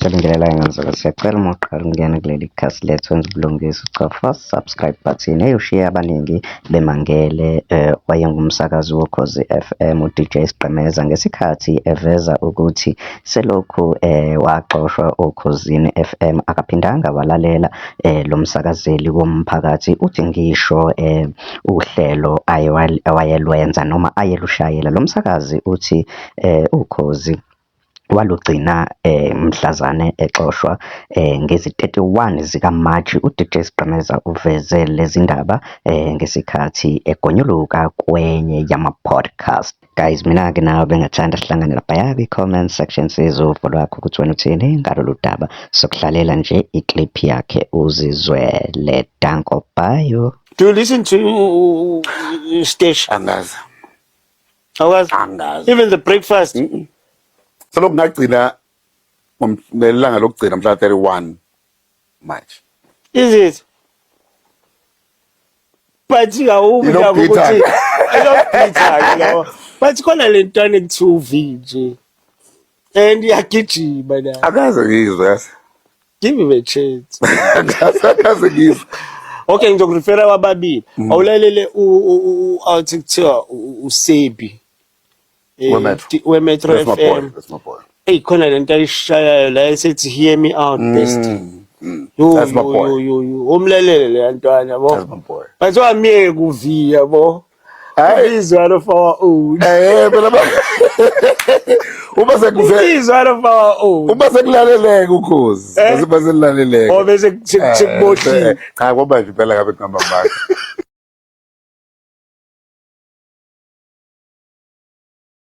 Selingelela ngenzeka siyacela uma uqala ukungena kuleli khasi lethu wenza ubulungisa ucofa subscribe button eyoshiya abaningi bemangele wayengumsakazi wokhozi FM uDJ Sigqemeza ngesikhathi eveza ukuthi selokhu waxoshwa okhozini FM akaphindanga walalela lo msakazeli womphakathi uthi ngisho uhlelo awayelwenza noma ayelushayela lo msakazi uthi ukhozi walugcina mhlazane exoshwa ngezi-31 zikaMashi. uDJ Sigqemeza uveze lezi ndaba ngesikhathi egonyuluka kwenye yama-podcast. Guys, mina-ke nawe bengathanda sihlangane laphaya kwi-comment section sizwe uvo lwakho ukuthi wena uthini ngalolu daba, sokuhlalela nje iklip yakhe uzizwele. Danko, bye. Do you listen to station? Angazi. Even the breakfast? Selokhu ngagcina ngelanga lokugcina mhla 31 March. Is it? But I love Peter. But khona le ntwana eku-2V nje. And iyagijima na. Akaze ngizwe. Give him a chance. Akaze ngizwe. Okay, ngizokurefera kwababili. Awulalele awuthi kuthiwa uSebi. Metro FM. That's my boy. Hey, khona le nto ayishayayo la esethi hear me out best. That's my boy. Umlalele le ntwana yabo. That's my boy. Bathi wamiyeke kuV yabo. He's one of our own. Phela uma sekuve He's one of our own. uma sekulaleleke ukhozi. Base basilaleleke. Bese kubothile. Cha ngoba nje phela ngabe kuhamba manje.